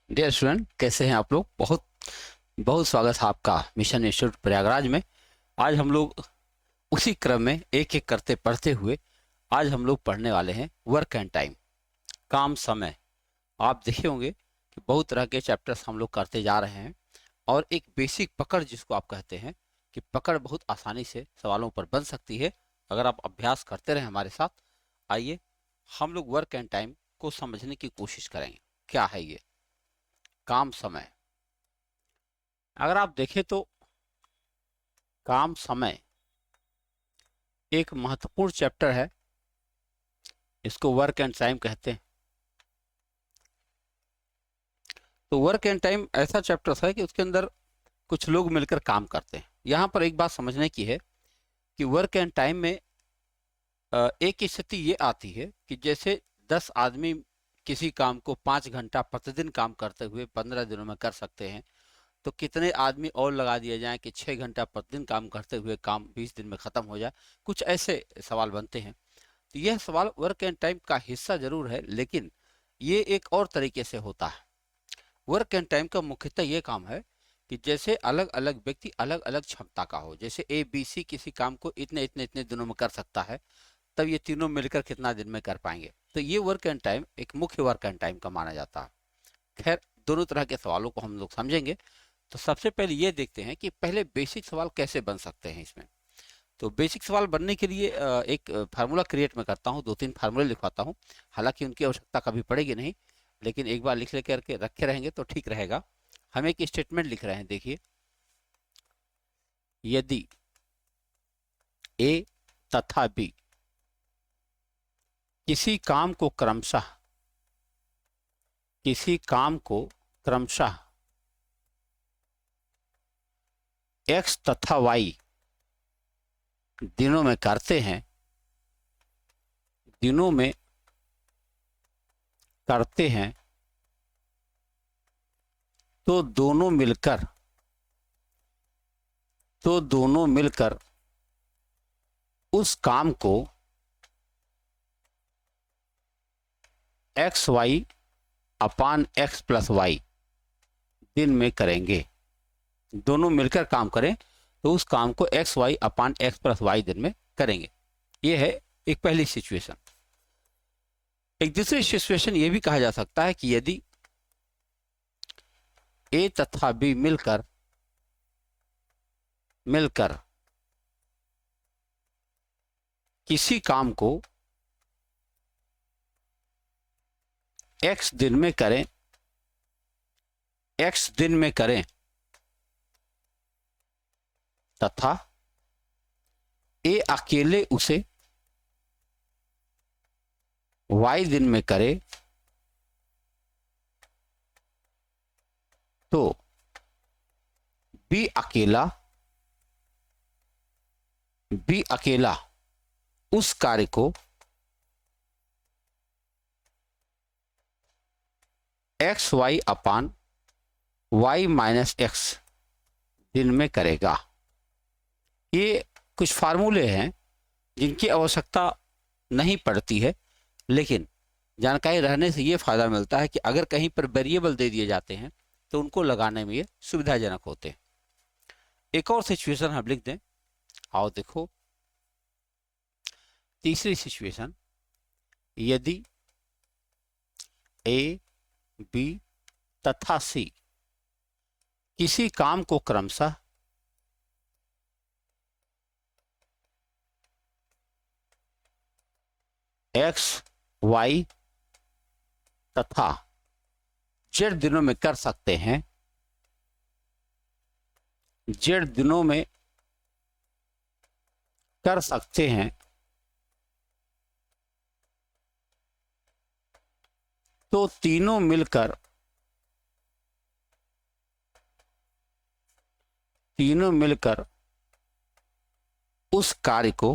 Dear student, कैसे हैं आप लोग। बहुत बहुत स्वागत है आपका मिशन इंस्टीट्यूट प्रयागराज में। आज हम लोग उसी क्रम में एक एक करते पढ़ते हुए आज हम लोग पढ़ने वाले हैं वर्क एंड टाइम, काम समय। आप देखे होंगे कि बहुत तरह के चैप्टर्स हम लोग करते जा रहे हैं और एक बेसिक पकड़ जिसको आप कहते हैं कि पकड़ बहुत आसानी से सवालों पर बन सकती है अगर आप अभ्यास करते रहें हमारे साथ। आइए हम लोग वर्क एंड टाइम को समझने की कोशिश करेंगे। क्या है ये काम समय? अगर आप देखें तो काम समय एक महत्वपूर्ण चैप्टर है। इसको वर्क एंड टाइम कहते हैं। तो वर्क एंड टाइम ऐसा चैप्टर है कि उसके अंदर कुछ लोग मिलकर काम करते हैं। यहाँ पर एक बात समझने की है कि वर्क एंड टाइम में एक स्थिति ये आती है कि जैसे 10 आदमी किसी काम को 5 घंटा प्रतिदिन काम करते हुए 15 दिनों में कर सकते हैं, तो कितने आदमी और लगा दिए जाएं कि 6 घंटा प्रतिदिन काम करते हुए काम 20 दिन में खत्म हो जाए। कुछ ऐसे सवाल बनते हैं। तो यह सवाल वर्क एंड टाइम का हिस्सा जरूर है, लेकिन ये एक और तरीके से होता है। वर्क एंड टाइम का मुख्यतः ये काम है कि जैसे अलग अलग व्यक्ति अलग अलग क्षमता का हो, जैसे ए बी सी किसी काम को इतने इतने इतने दिनों में कर सकता है, तब ये तीनों मिलकर कितना दिन में कर पाएंगे। तो ये वर्क एंड टाइम एक मुख्य वर्क एंड टाइम का माना जाता है। खैर, दोनों तरह के सवालों को हम लोग समझेंगे। तो सबसे पहले ये देखते हैं कि पहले बेसिक सवाल कैसे बन सकते हैं इसमें। तो बेसिक सवाल बनने के लिए एक फार्मूला क्रिएट मैं करता हूँ, 2-3 फार्मूले लिखवाता हूँ। हालांकि उनकी आवश्यकता कभी पड़ेगी नहीं, लेकिन एक बार लिख लेकर के रखे रहेंगे तो ठीक रहेगा। हम एक स्टेटमेंट लिख रहे हैं, देखिए। यदि ए तथा बी किसी काम को क्रमशः एक्स तथा वाई दिनों में करते हैं, तो दोनों मिलकर उस काम को एक्स वाई अपान एक्स प्लस वाई दिन में करेंगे। दोनों मिलकर काम करें तो उस काम को एक्स वाई अपान एक्स प्लस वाई दिन में करेंगे। ये है एक पहली सिचुएशन। एक दूसरी सिचुएशन ये भी कहा जा सकता है कि यदि ए तथा बी मिलकर किसी काम को एक्स दिन में करें तथा ए अकेले उसे वाई दिन में करे, तो बी अकेला उस कार्य को x Y upon y minus x दिन में करेगा। ये कुछ फार्मूले हैं जिनकी आवश्यकता नहीं पड़ती है, लेकिन जानकारी रहने से ये फायदा मिलता है कि अगर कहीं पर वेरिएबल दे दिए जाते हैं तो उनको लगाने में ये सुविधाजनक होते हैं। एक और सिचुएशन हम लिख दें। आओ देखो, तीसरी सिचुएशन, यदि ए बी तथा सी किसी काम को क्रमशः एक्स वाई तथा जेड दिनों में कर सकते हैं, तो तीनों मिलकर उस कार्य को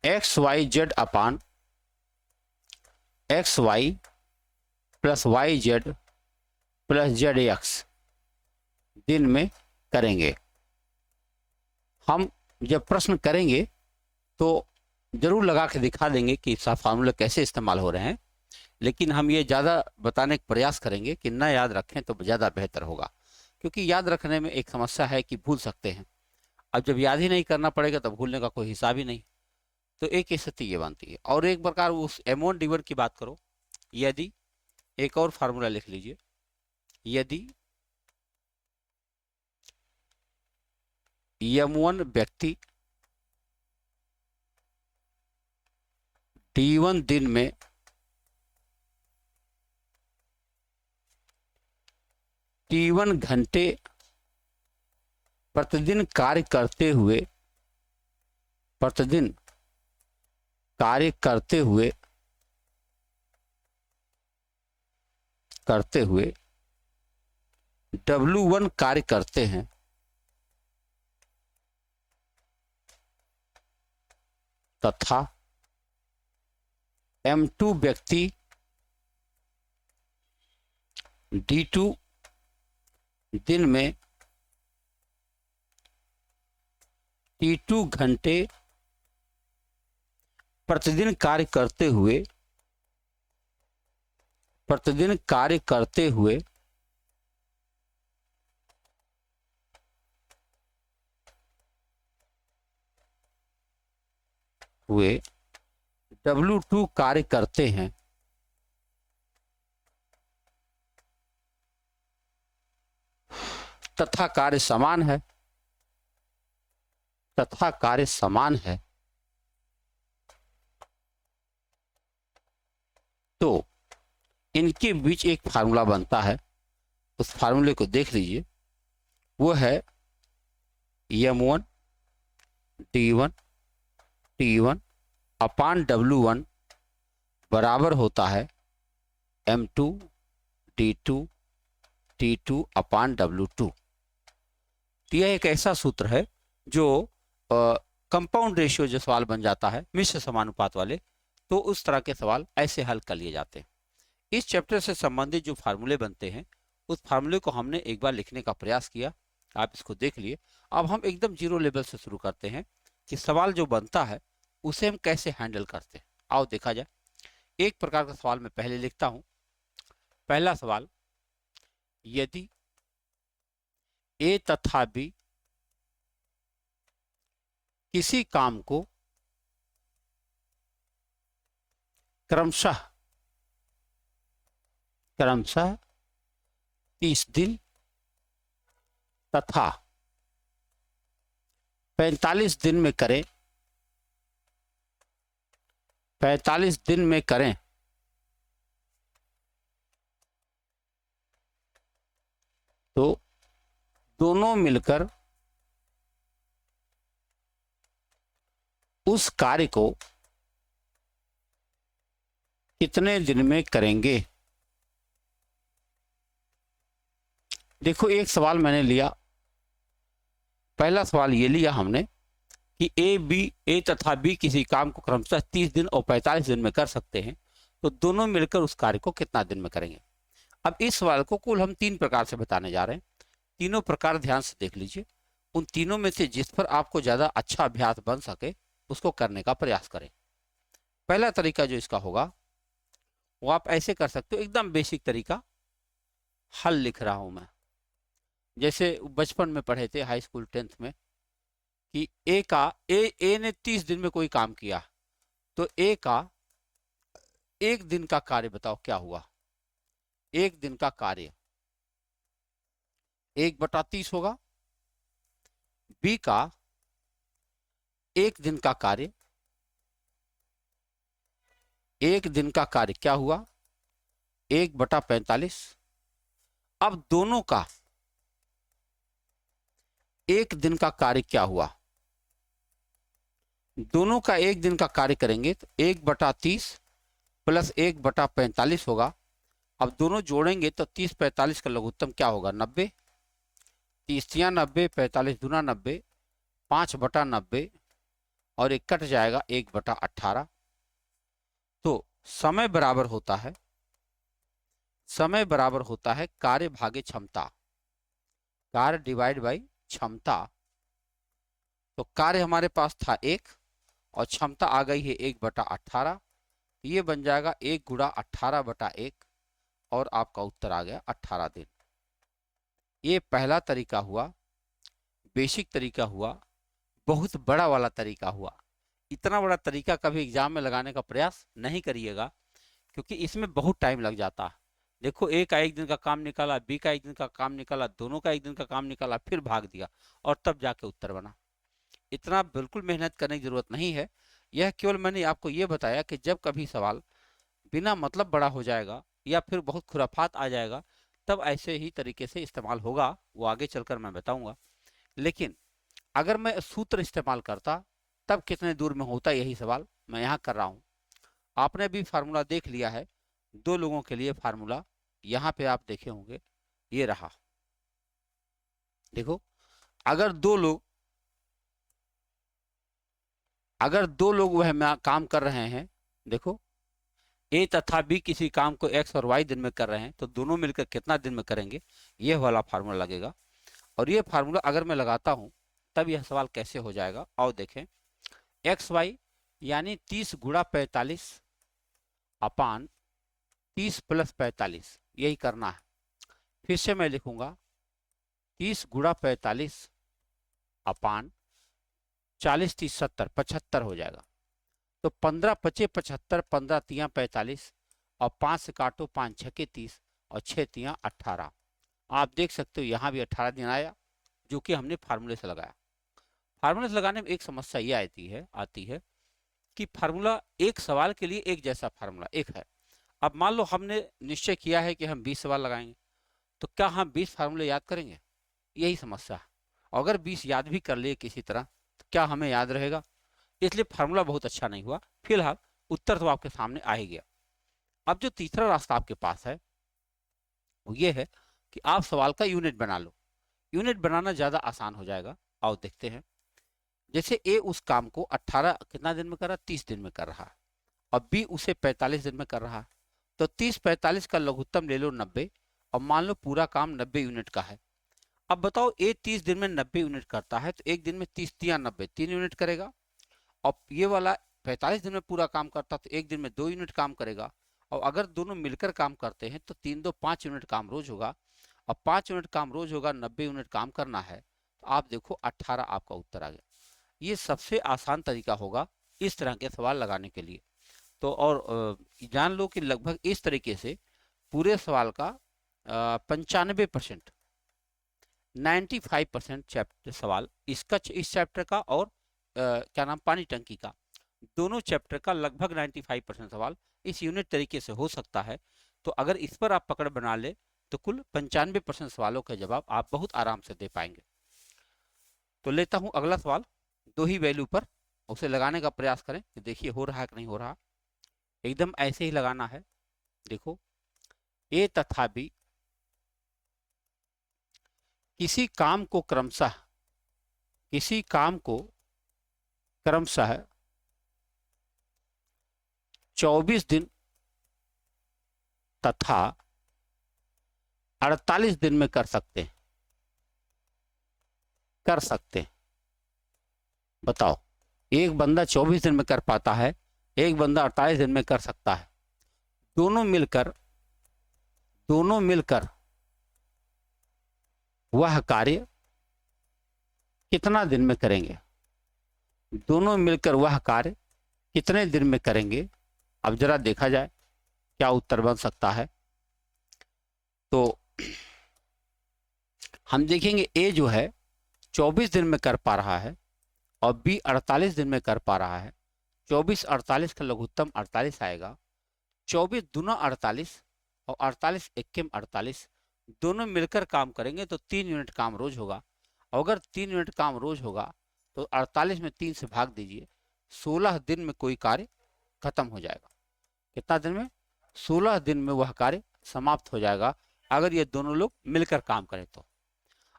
x y z upon x y plus y z plus z x दिन में करेंगे। हम जब प्रश्न करेंगे तो जरूर लगा के दिखा देंगे कि फार्मूले कैसे इस्तेमाल हो रहे हैं, लेकिन हम ये ज़्यादा बताने का प्रयास करेंगे कि ना याद रखें तो ज़्यादा बेहतर होगा, क्योंकि याद रखने में एक समस्या है कि भूल सकते हैं। अब जब याद ही नहीं करना पड़ेगा तो भूलने का कोई हिसाब ही नहीं। तो एक स्थिति ये बनती है। और एक प्रकार उस M1 D1 की बात करो, यदि एक और फार्मूला लिख लीजिए, यदि M1 व्यक्ति D1 दिन में T1 घंटे प्रतिदिन कार्य करते हुए W1 कार्य करते हैं, तथा M2 व्यक्ति D2 दिन में T2 घंटे प्रतिदिन कार्य करते हुए W2 कार्य करते हैं, तथा कार्य समान है, तो इनके बीच एक फार्मूला बनता है। उस फार्मूले को देख लीजिए, वो है M1 D1 T1 अपान W1 बराबर होता है M2 D2 T2 अपान W2। तो यह एक ऐसा सूत्र है जो कंपाउंड रेशियो जो सवाल बन जाता है मिश्र समानुपात वाले, तो उस तरह के सवाल ऐसे हल कर लिए जाते हैं। इस चैप्टर से संबंधित जो फार्मूले बनते हैं उस फार्मूले को हमने एक बार लिखने का प्रयास किया, आप इसको देख लिए। अब हम एकदम जीरो लेवल से शुरू करते हैं कि सवाल जो बनता है उसे हम कैसे हैंडल करते हैं। आओ देखा जाए। एक प्रकार का सवाल मैं पहले लिखता हूं। पहला सवाल, यदि A तथा B किसी काम को क्रमशः 30 दिन तथा 45 दिन में करें, तो दोनों मिलकर उस कार्य को कितने दिन में करेंगे। देखो, एक सवाल मैंने लिया, पहला सवाल ये लिया हमने कि ए तथा बी किसी काम को क्रमशः 30 दिन और 45 दिन में कर सकते हैं, तो दोनों मिलकर उस कार्य को कितना दिन में करेंगे। अब इस सवाल को कुल हम 3 प्रकार से बताने जा रहे हैं। तीनों प्रकार ध्यान से देख लीजिए। उन तीनों में से जिस पर आपको ज्यादा अच्छा अभ्यास बन सके उसको करने का प्रयास करें। पहला तरीका जो इसका होगा वो आप ऐसे कर सकते हो, एकदम बेसिक तरीका। हल लिख रहा हूं मैं, जैसे बचपन में पढ़े थे हाई स्कूल 10th में कि ए ने 30 दिन में कोई काम किया, तो ए का एक दिन का कार्य बताओ क्या हुआ। एक दिन का कार्य 1/30 होगा। बी का एक दिन का कार्य क्या हुआ, 1/45। अब दोनों का एक दिन का कार्य क्या हुआ, दोनों का एक दिन का कार्य करेंगे तो 1/30 प्लस 1/45 होगा। अब दोनों जोड़ेंगे तो 30-45 का लघुत्तम क्या होगा, 90। 30 90, 45 दूना 90, 5/90 और एक कट जाएगा 1/18। तो समय बराबर होता है कार्य भागे क्षमता, कार्य डिवाइड बाई क्षमता। तो कार्य हमारे पास था 1 और क्षमता आ गई है 1/18। ये बन जाएगा 1 गुणा 18/1 और आपका उत्तर आ गया 18 दिन। ये पहला तरीका हुआ, बेसिक तरीका हुआ, बहुत बड़ा वाला तरीका हुआ। इतना बड़ा तरीका कभी एग्जाम में लगाने का प्रयास नहीं करिएगा, क्योंकि इसमें बहुत टाइम लग जाता है। देखो, ए का 1 दिन का काम निकाला, बी का 1 दिन का काम निकाला, दोनों का 1 दिन का काम निकाला, फिर भाग दिया और तब जाके उत्तर बना। इतना बिल्कुल मेहनत करने की जरूरत नहीं है। यह केवल मैंने आपको यह बताया कि जब कभी सवाल बिना मतलब बड़ा हो जाएगा या फिर बहुत खुराफात आ जाएगा, तब ऐसे ही तरीके से इस्तेमाल होगा, वो आगे चलकर मैं बताऊंगा। लेकिन अगर मैं सूत्र इस्तेमाल करता तब कितने दूर में होता, यही सवाल मैं यहाँ कर रहा हूँ। आपने भी फार्मूला देख लिया है, 2 लोगों के लिए फार्मूला यहाँ पे आप देखे होंगे, ये रहा। देखो, अगर दो लोग वह काम कर रहे हैं, देखो ए तथा बी किसी काम को एक्स और वाई दिन में कर रहे हैं, तो दोनों मिलकर कितना दिन में करेंगे, यह वाला फार्मूला लगेगा। और ये फार्मूला अगर मैं लगाता हूं तब यह सवाल कैसे हो जाएगा, आओ देखें। एक्स वाई यानी 30 गुणा 45 अपान 30 प्लस 45, यही करना है। फिर से मैं लिखूंगा 30 गुणा 45 अपान 40 30 70, 75 हो जाएगा। तो 15 पचे 75, 15 तिया 45 और 5 से काटो, 5 छके 30 और 6 तिया 18। आप देख सकते हो यहाँ भी 18 दिन आया, जो कि हमने फार्मूले से लगाया। फार्मूले से लगाने में एक समस्या ये आती है कि फार्मूला एक सवाल के लिए एक जैसा फार्मूला एक है। अब मान लो हमने निश्चय किया है कि हम 20 सवाल लगाएंगे, तो क्या हम 20 फार्मूले याद करेंगे, यही समस्या है। अगर 20 याद भी कर लिए किसी तरह, तो क्या हमें याद रहेगा, इसलिए फार्मूला बहुत अच्छा नहीं हुआ। फिलहाल उत्तर तो आपके सामने आ ही गया। अब जो तीसरा रास्ता आपके पास है वो ये है कि आप सवाल का यूनिट बना लो। यूनिट बनाना ज्यादा आसान हो जाएगा। आओ देखते हैं। जैसे ए उस काम को 18 कितना दिन में कर रहा है, 30 दिन में कर रहा है, और बी उसे 45 दिन में कर रहा है। तो 30 45 का लघुत्तम ले लो 90, और मान लो पूरा काम 90 यूनिट का है। अब बताओ, ए 30 दिन में 90 यूनिट करता है, तो एक दिन में 30 तिया 90, 3 यूनिट करेगा। और ये वाला 45 दिन में पूरा काम करता, तो एक दिन में 2 यूनिट काम करेगा। और अगर दोनों मिलकर काम करते हैं तो 3 2 5 यूनिट काम रोज होगा। और 5 यूनिट काम रोज होगा, 90 यूनिट काम करना है, तो आप देखो 18 आपका उत्तर आ गया। ये सबसे आसान तरीका होगा इस तरह के सवाल लगाने के लिए। तो और जान लो कि लगभग इस तरीके से पूरे सवाल का 95% 95% चैप्टर सवाल इसका, इस चैप्टर का और क्या नाम, पानी टंकी का, दोनों चैप्टर का लगभग 95% सवाल इस यूनिट तरीके से हो सकता है। तो अगर इस पर आप पकड़ बना ले तो कुल 95% सवालों का जवाब आप बहुत आराम से दे पाएंगे। तो लेता हूं अगला सवाल, 2 ही वैल्यू पर उसे लगाने का प्रयास करें कि देखिए हो रहा है कि नहीं हो रहा। एकदम ऐसे ही लगाना है। देखो, ए तथा बी किसी काम को क्रमशः 24 दिन तथा 48 दिन में कर सकते हैं। बताओ, एक बंदा 24 दिन में कर पाता है, एक बंदा 48 दिन में कर सकता है। दोनों मिलकर वह कार्य कितना दिन में करेंगे, दोनों मिलकर वह कार्य कितने दिन में करेंगे। अब जरा देखा जाए क्या उत्तर बन सकता है। तो हम देखेंगे ए जो है 24 दिन में कर पा रहा है और बी 48 दिन में कर पा रहा है। 24 48 का लघुत्तम 48 आएगा। 24 दूना 48 और 48 एक्केम 48, दोनों मिलकर काम करेंगे तो 3 यूनिट काम रोज होगा। अगर 3 यूनिट काम रोज होगा तो 48 में 3 से भाग दीजिए, 16 दिन में कोई कार्य खत्म हो जाएगा। कितना दिन में, 16 दिन में वह कार्य समाप्त हो जाएगा, अगर ये दोनों लोग मिलकर काम करें तो।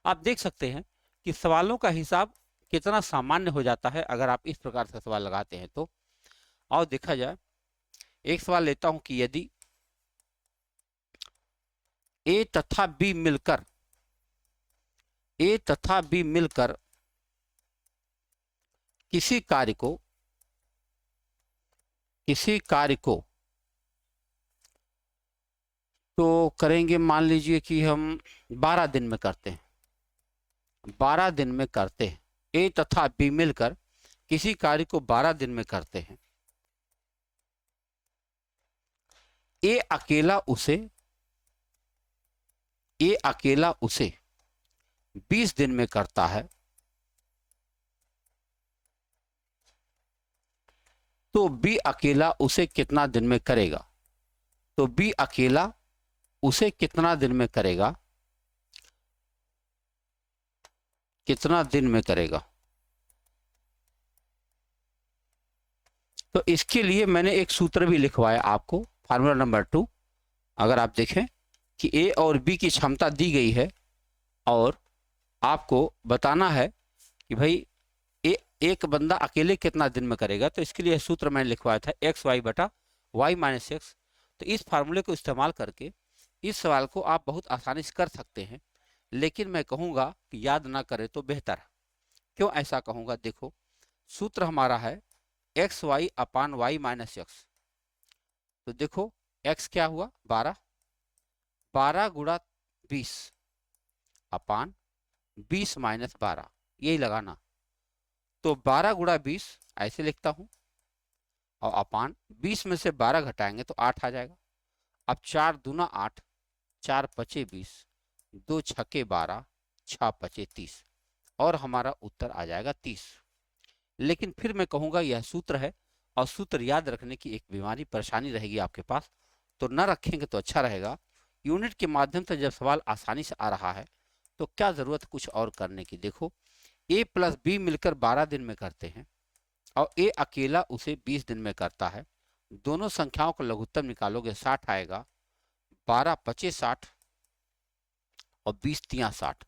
आप देख सकते हैं कि सवालों का हिसाब कितना सामान्य हो जाता है अगर आप इस प्रकार से सवाल लगाते हैं तो। आओ देखा जाए। एक सवाल लेता हूं कि यदि ए तथा बी मिलकर किसी कार्य को तो करेंगे, मान लीजिए कि हम 12 दिन में करते हैं, 12 दिन में करते हैं, ए तथा बी मिलकर किसी कार्य को 12 दिन में करते हैं। ए अकेला उसे 20 दिन में करता है, तो बी अकेला उसे कितना दिन में करेगा? तो बी अकेला उसे कितना दिन में करेगा? कितना दिन में करेगा? तो इसके लिए मैंने एक सूत्र भी लिखवाया आपको, फार्मूला नंबर 2। अगर आप देखें कि ए और बी की क्षमता दी गई है और आपको बताना है कि भाई एक बंदा अकेले कितना दिन में करेगा, तो इसके लिए सूत्र मैंने लिखवाया था एक्स वाई बटा वाई माइनस एक्स। तो इस फार्मूले को इस्तेमाल करके इस सवाल को आप बहुत आसानी से कर सकते हैं, लेकिन मैं कहूँगा कि याद ना करें तो बेहतर है। क्यों ऐसा कहूँगा? देखो, सूत्र हमारा है x Y upon y minus x. तो देखो एक्स क्या हुआ? 12, 12 गुणा 20 अपान 20 माइनस 12, यही लगाना। तो 12 गुणा 20 ऐसे लिखता हूं और अपान 20 में से 12 घटाएंगे तो 8 आ जाएगा। अब 4 दूना 8, 4 पचे 20, 2 छके 12, 6 पचे 30 और हमारा उत्तर आ जाएगा 30। लेकिन फिर मैं कहूँगा यह सूत्र है और सूत्र याद रखने की एक बीमारी परेशानी रहेगी आपके पास, तो न रखेंगे तो अच्छा रहेगा। यूनिट के माध्यम से जब सवाल आसानी से आ रहा है तो क्या ज़रूरत कुछ और करने की? देखो, ए प्लस बी मिलकर 12 दिन में करते हैं और ए अकेला उसे 20 दिन में करता है। दोनों संख्याओं का लघुत्तम निकालोगे 60 आएगा। 12 पचे 60 और 20 तिया 60।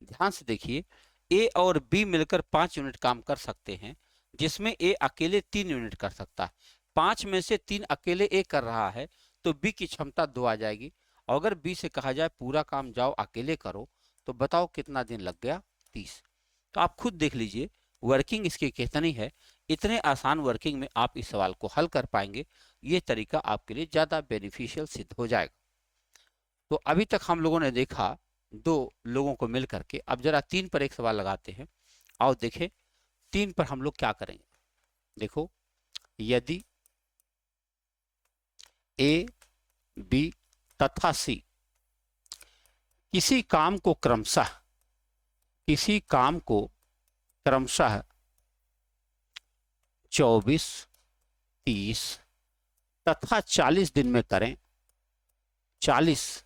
ध्यान से देखिए, ए और बी मिलकर 5 यूनिट काम कर सकते हैं, जिसमें ए अकेले 3 यूनिट कर सकता है। 5 में से 3 अकेले ए कर रहा है तो बी की क्षमता 2 आ जाएगी। और अगर बी से कहा जाए पूरा काम जाओ अकेले करो, तो बताओ कितना दिन लग गया? 30। तो आप खुद देख लीजिए वर्किंग इसकी कितनी है। इतने आसान वर्किंग में आप इस सवाल को हल कर पाएंगे। ये तरीका आपके लिए ज़्यादा बेनिफिशियल सिद्ध हो जाएगा। तो अभी तक हम लोगों ने देखा 2 लोगों को मिल करके। अब जरा 3 पर एक सवाल लगाते हैं। आओ देखें 3 पर हम लोग क्या करेंगे। देखो, यदि ए बी तथा सी किसी काम को क्रमशः 24, 30 तथा 40 दिन में करें, 40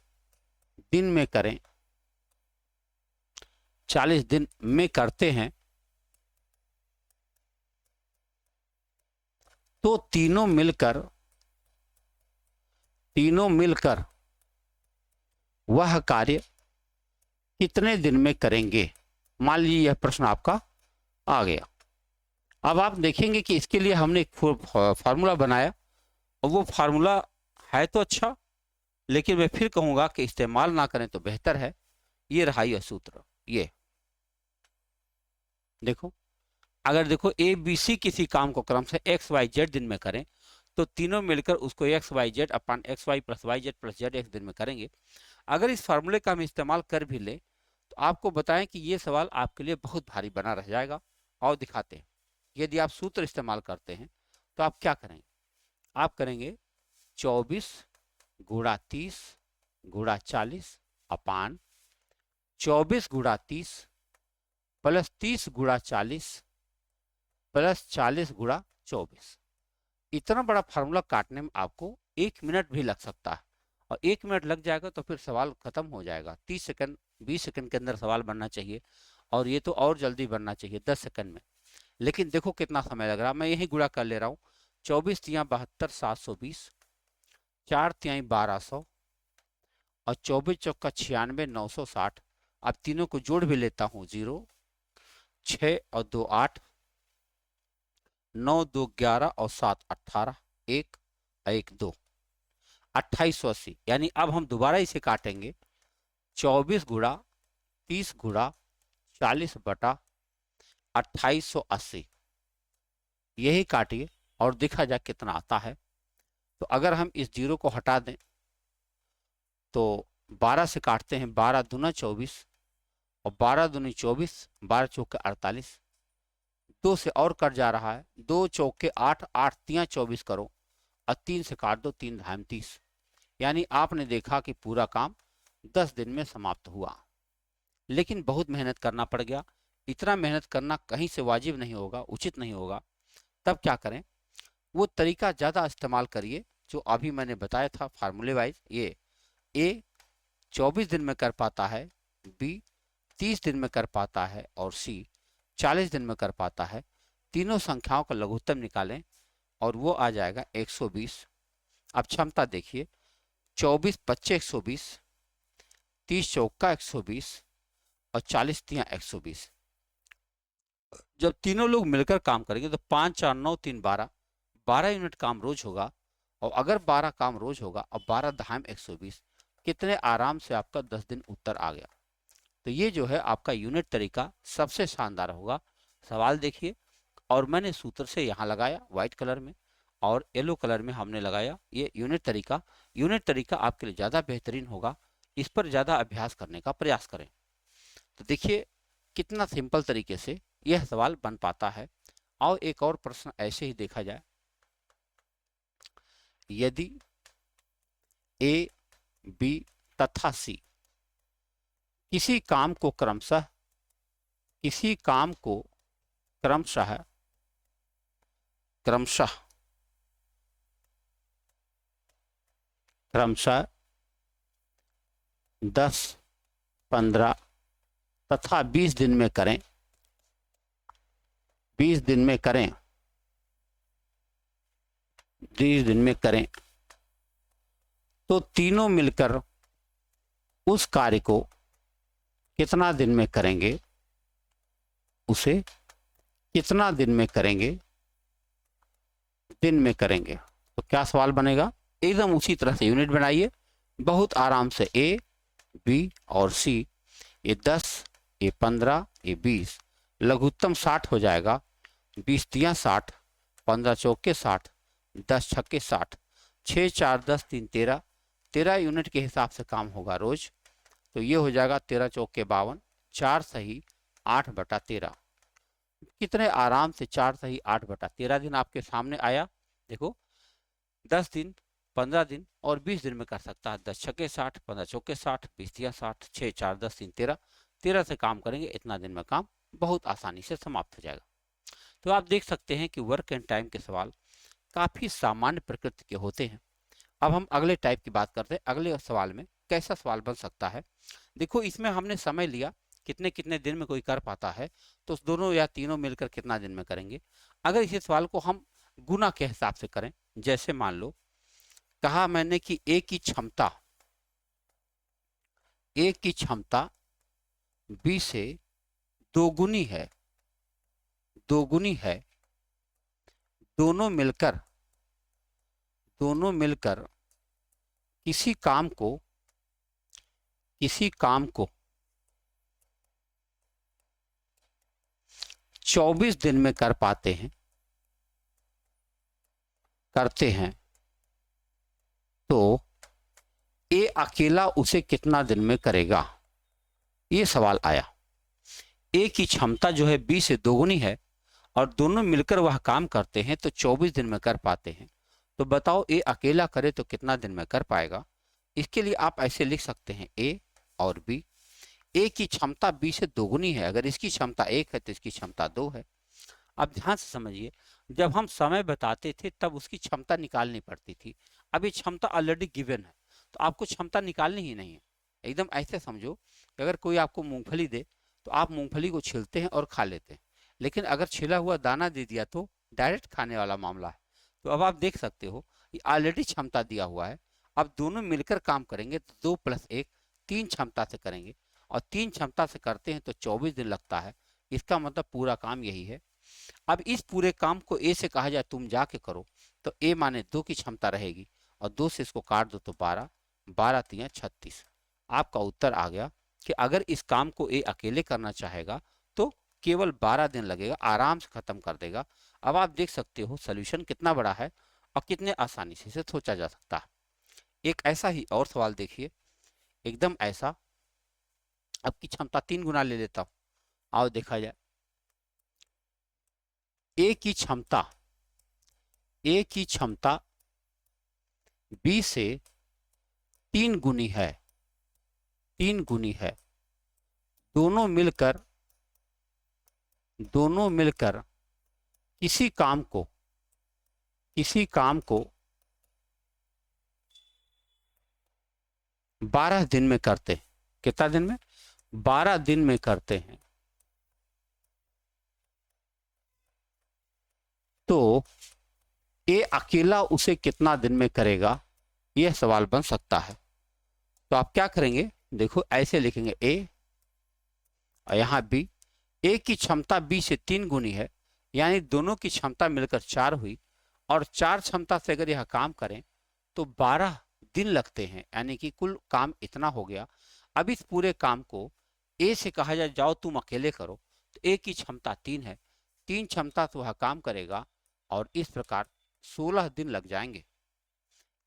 दिन में करें, 40 दिन में करते हैं, तो तीनों मिलकर वह कार्य कितने दिन में करेंगे? मान लीजिए यह प्रश्न आपका आ गया। अब आप देखेंगे कि इसके लिए हमने एक फार्मूला बनाया और वो फार्मूला है तो अच्छा, लेकिन मैं फिर कहूंगा कि इस्तेमाल ना करें तो बेहतर है। ये रहा यह सूत्र। ये देखो, अगर देखो ए बी सी किसी काम को क्रम से एक्स वाई जेड दिन में करें, तो तीनों मिलकर उसको x y z upon x y plus y z plus z x दिन में करेंगे। अगर इस फार्मूले का हम इस्तेमाल कर भी लें तो आपको बताएं कि ये सवाल आपके लिए बहुत भारी बना रह जाएगा। और दिखाते हैं, यदि आप सूत्र इस्तेमाल करते हैं तो आप क्या करेंगे? आप करेंगे 24 गुणा 30 गुणा 40 अपान 24 गुणा 30 प्लस 30 गुणा 40 प्लस 40 गुणा 24। इतना बड़ा फार्मूला काटने में आपको 1 मिनट भी लग सकता है, और 1 मिनट लग जाएगा तो फिर सवाल खत्म हो जाएगा। 30 सेकंड 20 सेकंड के अंदर सवाल बनना चाहिए, और ये तो और जल्दी बनना चाहिए 10 सेकंड में। लेकिन देखो कितना समय लग रहा है। मैं यही गुणा कर ले रहा हूँ। 24 तिया 72 720, 4 तिहाई 1200 और 24 चौका 96 960। अब तीनों को जोड़ भी लेता हूँ, 0 6 और 2 8, 9 2 11 और 7 18, 1 1 2 2880। यानी अब हम दोबारा इसे काटेंगे। 24 गुणा 30 गुणा 40 बटा 2880। यही काटिए और देखा जाए कितना आता है। तो अगर हम इस 0 को हटा दें तो 12 से काटते हैं, 12 दूना 24 और 12 दूनी 24, 12 चौके 48, 2 से और कट जा रहा है, 2 चौके 8, 8 तियां 24 करो और 3 से काट दो, 3 धाम 30। यानी आपने देखा कि पूरा काम 10 दिन में समाप्त हुआ। लेकिन बहुत मेहनत करना पड़ गया। इतना मेहनत करना कहीं से वाजिब नहीं होगा, उचित नहीं होगा। तब क्या करें, वो तरीका ज़्यादा इस्तेमाल करिए जो अभी मैंने बताया था फार्मूले वाइज। ये ए 24 दिन में कर पाता है, बी 30 दिन में कर पाता है और सी 40 दिन में कर पाता है। तीनों संख्याओं का लघुत्तम निकालें और वो आ जाएगा 120। अब क्षमता देखिए, 24 पच्चे 120, 30 चौका 120 और 40 तियां 120। जब तीनों लोग मिलकर काम करेंगे तो 5 4 9 3 12, 12 यूनिट काम रोज होगा। और अगर 12 काम रोज होगा और 12 धाम 120, कितने आराम से आपका 10 दिन उत्तर आ गया। तो ये जो है आपका यूनिट तरीका सबसे शानदार होगा। सवाल देखिए, और मैंने सूत्र से यहाँ लगाया व्हाइट कलर में और येलो कलर में हमने लगाया ये यूनिट तरीका। यूनिट तरीका आपके लिए ज़्यादा बेहतरीन होगा, इस पर ज़्यादा अभ्यास करने का प्रयास करें। तो देखिए कितना सिंपल तरीके से यह सवाल बन पाता है। और एक और प्रश्न ऐसे ही देखा जाए, यदि ए, बी तथा सी किसी काम को क्रमशः क्रमशः 10, 15 तथा 20 दिन में करें, 20 दिन में करें, 20 दिन में करें, तो तीनों मिलकर उस कार्य को कितना दिन में करेंगे, उसे कितना दिन में करेंगे, दिन में करेंगे। तो क्या सवाल बनेगा, एकदम उसी तरह से यूनिट बनाइए बहुत आराम से। ए, बी और सी, ये 10, ये 15, ये 20, लघुत्तम 60 हो जाएगा। 20 तियां 60, 15 चौके 60, 10 छक्के 60, 6 4 10 3 13, 13 यूनिट के हिसाब से काम होगा रोज। तो ये हो जाएगा 13 चौके 52, 4 सही 8/13। कितने आराम से 4 सही 8/13 दिन आपके सामने आया। देखो 10 दिन, 15 दिन और 20 दिन में कर सकता है। 10 छक्के 60, 15 चौके 60, 20 तियां 60, 6 4 10 3 13, 13 से काम करेंगे, इतना दिन में काम बहुत आसानी से समाप्त हो जाएगा। तो आप देख सकते हैं कि वर्क एंड टाइम के सवाल काफ़ी सामान्य प्रकृति के होते हैं। अब हम अगले टाइप की बात करते हैं। अगले सवाल में कैसा सवाल बन सकता है, देखो इसमें हमने समय लिया कितने कितने दिन में कोई कर पाता है, तो दोनों या तीनों मिलकर कितना दिन में करेंगे। अगर इसी सवाल को हम गुना के हिसाब से करें, जैसे मान लो कहा मैंने कि ए की क्षमता बी से दोगुनी है, दोनों मिलकर किसी काम को 24 दिन में करते हैं, तो ए अकेला उसे कितना दिन में करेगा। ये सवाल आया। ए की क्षमता जो है बी से दोगुनी है और दोनों मिलकर वह काम करते हैं तो 24 दिन में कर पाते हैं। तो बताओ ए अकेला करे तो कितना दिन में कर पाएगा। इसके लिए आप ऐसे लिख सकते हैं ए और बी। ए की क्षमता बी से दोगुनी है, अगर इसकी क्षमता 1 है तो इसकी क्षमता 2 है। अब ध्यान से समझिए, जब हम समय बताते थे तब उसकी क्षमता निकालनी पड़ती थी। अब ये क्षमता ऑलरेडी गिवन है तो आपको क्षमता निकालनी ही नहीं है। एकदम ऐसे समझो कि अगर कोई आपको मूंगफली दे तो आप मूंगफली को छीलते हैं और खा लेते हैं, लेकिन अगर छिला हुआ दाना दे दिया तो डायरेक्ट खाने वाला मामला है। तो अब आप देख सकते हो कि ऑलरेडी क्षमता दिया हुआ है। अब दोनों मिलकर काम करेंगे तो 2 + 1 3 क्षमता से करेंगे और 3 क्षमता से करते हैं तो 24 दिन लगता है। इसका मतलब पूरा काम यही है। अब इस पूरे काम को ए से कहा जाए तुम जाके करो तो ए माने 2 की क्षमता रहेगी और 2 से इसको काट दो तो 12, 12 तियां 36। आपका उत्तर आ गया कि अगर इस काम को ए अकेले करना चाहेगा तो केवल 12 दिन लगेगा, आराम से खत्म कर देगा। अब आप देख सकते हो सोल्यूशन कितना बड़ा है और कितने आसानी से इसे सोचा जा सकता है। एक ऐसा ही और सवाल देखिए, एकदम ऐसा। अब की क्षमता 3 गुना ले लेता हूं, आओ देखा जाए। ए की क्षमता बी से 3 गुनी है, 3 गुनी है। दोनों मिलकर किसी काम को 12 दिन में करते हैं। कितना दिन में? 12 दिन में करते हैं। तो ए अकेला उसे कितना दिन में करेगा, यह सवाल बन सकता है। तो आप क्या करेंगे, देखो ऐसे लिखेंगे ए और यहां बी। ए की क्षमता बी से 3 गुनी है, यानी दोनों की क्षमता मिलकर 4 हुई, और 4 क्षमता से अगर यह काम करें तो 12 दिन लगते हैं, यानी कि कुल काम इतना हो गया। अब इस पूरे काम को ए से कहा जाए जाओ तुम अकेले करो, तो ए की क्षमता 3 है, 3 क्षमता से वह काम करेगा और इस प्रकार 16 दिन लग जाएंगे।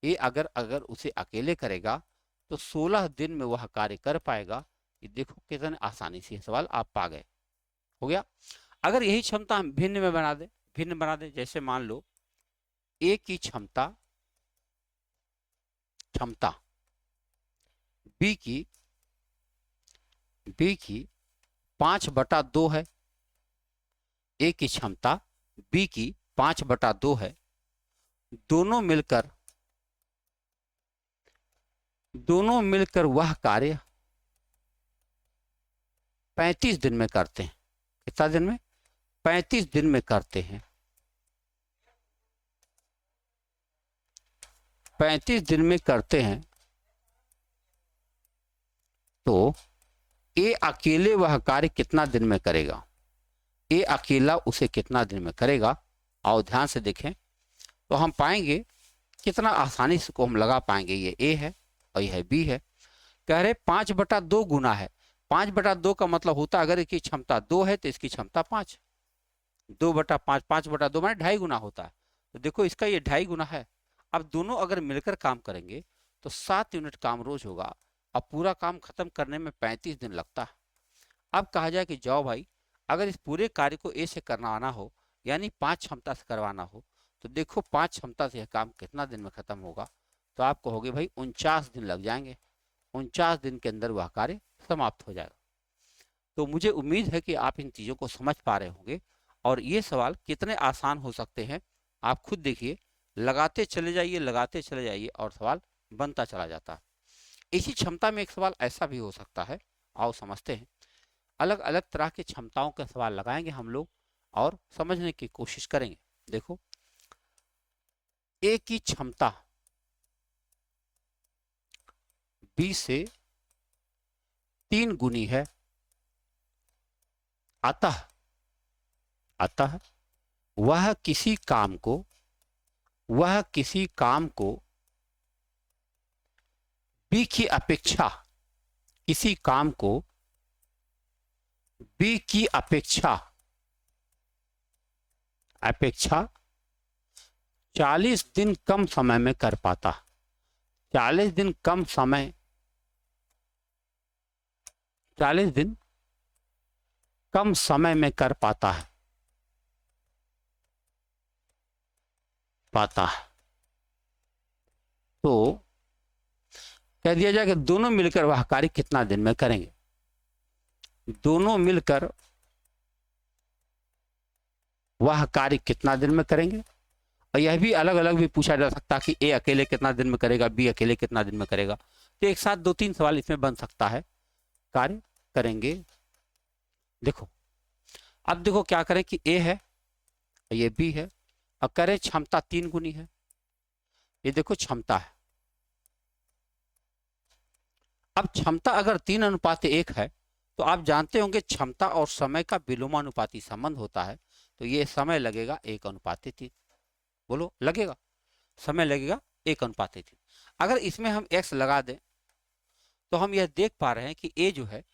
ए अगर उसे अकेले करेगा तो 16 दिन में वह कार्य कर पाएगा। ये देखो कितने आसानी से सवाल आप पा गए। हो गया। अगर यही क्षमता हम भिन्न में बना दे, जैसे मान लो ए की क्षमता बी की 5/2 है। ए की क्षमता बी की 5/2 है। दोनों मिलकर वह कार्य 35 दिन में करते हैं। कितना दिन में? 35 दिन में करते हैं। 35 दिन में करते हैं। तो ए अकेले वह कार्य कितना दिन में करेगा? ए अकेला उसे कितना दिन में करेगा? आओ ध्यान से देखें तो हम पाएंगे कितना आसानी से को हम लगा पाएंगे। ये ए है और यह बी है। कह रहे 5/2 गुना है। 5/2 का मतलब होता है अगर इसकी क्षमता 2 है तो इसकी क्षमता 5। 2/5, 5/2 माने 2.5 गुना होता है। तो देखो इसका ये 2.5 गुना है। अब दोनों अगर मिलकर काम करेंगे तो 7 यूनिट काम रोज होगा और पूरा काम खत्म करने में 35 दिन लगता है। अब कहा जाए कि जाओ भाई, अगर इस पूरे कार्य को ए से करवाना हो, यानी 5 क्षमता से करवाना हो, तो देखो 5 क्षमता से यह काम कितना दिन में खत्म होगा। तो आप कहोगे भाई 49 दिन लग जाएंगे। 49 दिन के अंदर वह कार्य समाप्त हो जाएगा। तो मुझे उम्मीद है कि आप इन चीज़ों को समझ पा रहे होंगे और ये सवाल कितने आसान हो सकते हैं आप खुद देखिए। लगाते चले जाइए और सवाल बनता चला जाता है। इसी क्षमता में एक सवाल ऐसा भी हो सकता है, आओ समझते हैं। अलग अलग तरह की क्षमताओं के सवाल लगाएंगे हम लोग और समझने की कोशिश करेंगे। देखो ए की क्षमता बी से 3 गुनी है। अतः वह किसी काम को बी की अपेक्षा बी की अपेक्षा 40 दिन कम समय में कर पाता। 40 दिन कम समय में कर पाता है। तो कह दिया जाए कि दोनों मिलकर वह कार्य कितना दिन में करेंगे। दोनों मिलकर वह कार्य कितना दिन में करेंगे। और यह भी अलग अलग भी पूछा जा सकता है कि ए अकेले कितना दिन में करेगा, बी अकेले कितना दिन में करेगा। तो एक साथ 2-3 सवाल इसमें बन सकता है। कार्य करेंगे, देखो अब देखो क्या करें कि ए है, ये बी है और करें क्षमता 3 गुनी है। ये देखो क्षमता है। अब क्षमता अगर 3:1 है तो आप जानते होंगे क्षमता और समय का विलोमानुपाती संबंध होता है। तो ये समय लगेगा 1:3। बोलो लगेगा, समय लगेगा 1:3। अगर इसमें हम x लगा दें तो हम यह देख पा रहे हैं कि a जो है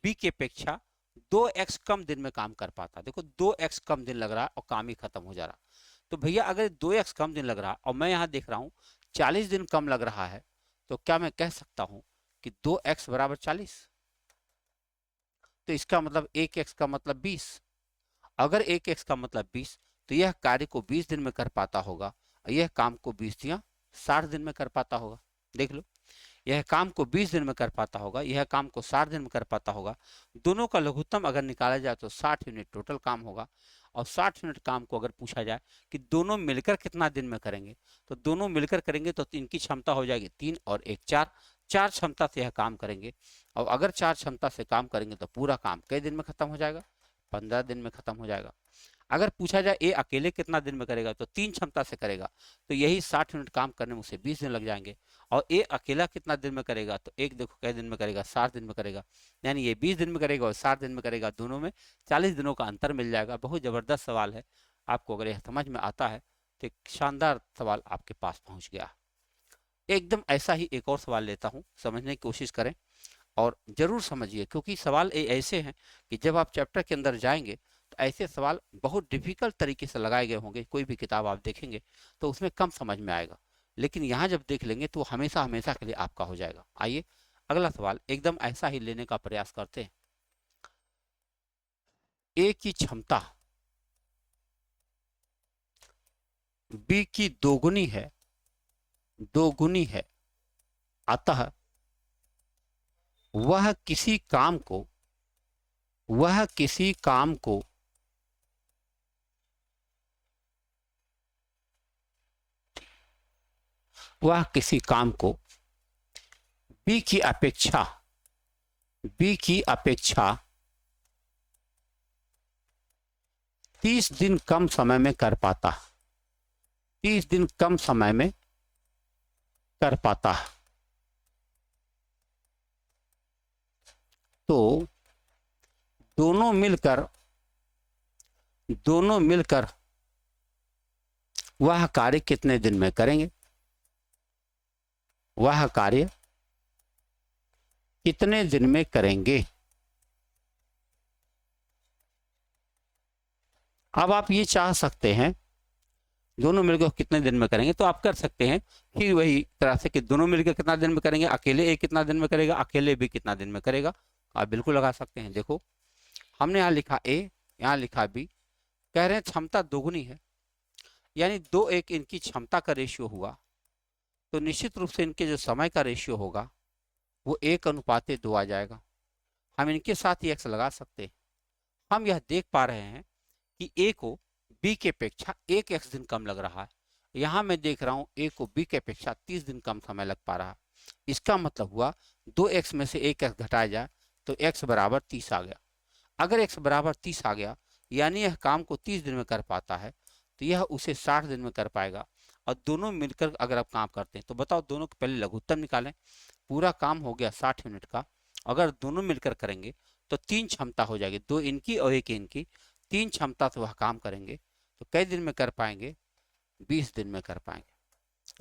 b की अपेक्षा 2x कम दिन में काम कर पाता। देखो 2x कम दिन लग रहा है और काम ही खत्म हो जा रहा। तो भैया अगर 2x कम दिन लग रहा है और मैं यहाँ देख रहा हूँ 40 दिन कम लग रहा है, तो क्या मैं कह सकता हूँ कि 2x बराबर 40? तो इसका मतलब 1x का मतलब 20। अगर 1x का मतलब 20, तो यह कार्य को 20 दिन में कर पाता होगा और यह काम को 20 या 60 दिन में कर पाता होगा। देख लो, यह काम को 20 दिन में कर पाता होगा, यह काम को 60 दिन में कर पाता होगा। दोनों का लघुत्तम अगर निकाला जाए तो 60 यूनिट टोटल काम होगा। और 60 यूनिट काम को अगर पूछा जाए कि दोनों मिलकर कितना दिन में करेंगे, तो दोनों मिलकर करेंगे तो इनकी क्षमता हो जाएगी 3 और 1 4। 4 क्षमता से यह काम करेंगे। और अगर 4 क्षमता से काम करेंगे तो पूरा काम कई दिन में खत्म हो जाएगा? 15 दिन में खत्म हो जाएगा। अगर पूछा जाए ए अकेले कितना दिन में करेगा, तो 3 क्षमता से करेगा, तो यही 60 यूनिट काम करने में उसे 20 दिन लग जाएंगे। और ए अकेला कितना दिन में करेगा, तो एक देखो कई दिन में करेगा, 60 दिन में करेगा। यानी ये 20 दिन में करेगा और 60 दिन में करेगा, दोनों में 40 दिनों का अंतर मिल जाएगा। बहुत जबरदस्त सवाल है। आपको अगर यह समझ में आता है तो एक शानदार सवाल आपके पास पहुंच गया। एकदम ऐसा ही एक और सवाल लेता हूं, समझने की कोशिश करें और जरूर समझिए, क्योंकि सवाल ऐसे हैं कि जब आप चैप्टर के अंदर जाएंगे तो ऐसे सवाल बहुत डिफिकल्ट तरीके से लगाए गए होंगे। कोई भी किताब आप देखेंगे तो उसमें कम समझ में आएगा, लेकिन यहाँ जब देख लेंगे तो हमेशा हमेशा के लिए आपका हो जाएगा। आइए अगला सवाल एकदम ऐसा ही लेने का प्रयास करते हैं। ए की क्षमता बी की दोगुनी है, अतः वह किसी काम को बी की अपेक्षा 30 दिन कम समय में कर पाता। 30 दिन कम समय में कर पाता। तो दोनों मिलकर वह कार्य कितने दिन में करेंगे? वह कार्य कितने दिन में करेंगे? अब आप ये चाह सकते हैं दोनों मिलकर कितने दिन में करेंगे, तो आप कर सकते हैं फिर वही तरह से कि दोनों मिलकर कितना दिन में करेंगे, अकेले ए कितना दिन में करेगा, अकेले बी कितना दिन में करेगा। आप बिल्कुल लगा सकते हैं। देखो हमने यहाँ लिखा ए, यहाँ लिखा बी, कह रहे हैं क्षमता दोगुनी है, यानी 2:1 इनकी क्षमता का रेशियो हुआ, तो निश्चित रूप से इनके जो समय का रेशियो होगा वो 1:2 आ जाएगा। हम इनके साथ ही x लगा सकते हैं। हम यह देख पा रहे हैं कि a को b की अपेक्षा 1x दिन कम लग रहा है। यहाँ मैं देख रहा हूँ a को b की अपेक्षा 30 दिन कम समय लग पा रहा है। इसका मतलब हुआ 2x में से 1x घटाया जाए तो x बराबर 30 आ गया। अगर x बराबर 30 आ गया यानी यह काम को 30 दिन में कर पाता है, तो यह उसे 60 दिन में कर पाएगा। और दोनों मिलकर अगर आप काम करते हैं तो बताओ, दोनों के पहले लघुत्तम निकालें। पूरा काम हो गया 60 यूनिट का, अगर दोनों मिलकर करेंगे तो 3 क्षमता हो जाएगी, 2 इनकी और 1 इनकी। 3 क्षमता से वह काम करेंगे तो कई दिन में कर पाएंगे? 20 दिन में कर पाएंगे।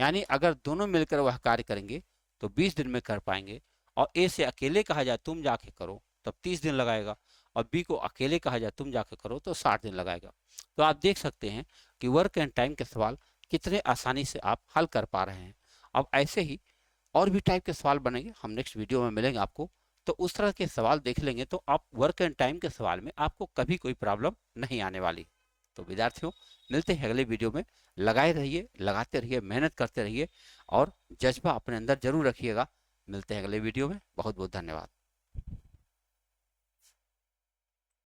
यानी अगर दोनों मिलकर वह कार्य करेंगे तो 20 दिन में कर पाएंगे। और ए से अकेले कहा जाए तुम जाके करो तब 30 दिन लगाएगा, और बी को अकेले कहा जाए तुम जाके करो तो 60 दिन लगाएगा। तो आप देख सकते हैं कि वर्क एंड टाइम के सवाल कितने आसानी से आप हल कर पा रहे हैं। अब ऐसे ही और भी टाइप के सवाल बनेंगे, हम नेक्स्ट वीडियो में मिलेंगे आपको, तो उस तरह के सवाल देख लेंगे तो आप वर्क एंड टाइम के सवाल में आपको कभी कोई प्रॉब्लम नहीं आने वाली। तो विद्यार्थियों, मिलते हैं अगले वीडियो में। लगाए रहिए, लगाते रहिए, मेहनत करते रहिए और जज्बा अपने अंदर जरूर रखिएगा। मिलते हैं अगले वीडियो में। बहुत बहुत धन्यवाद।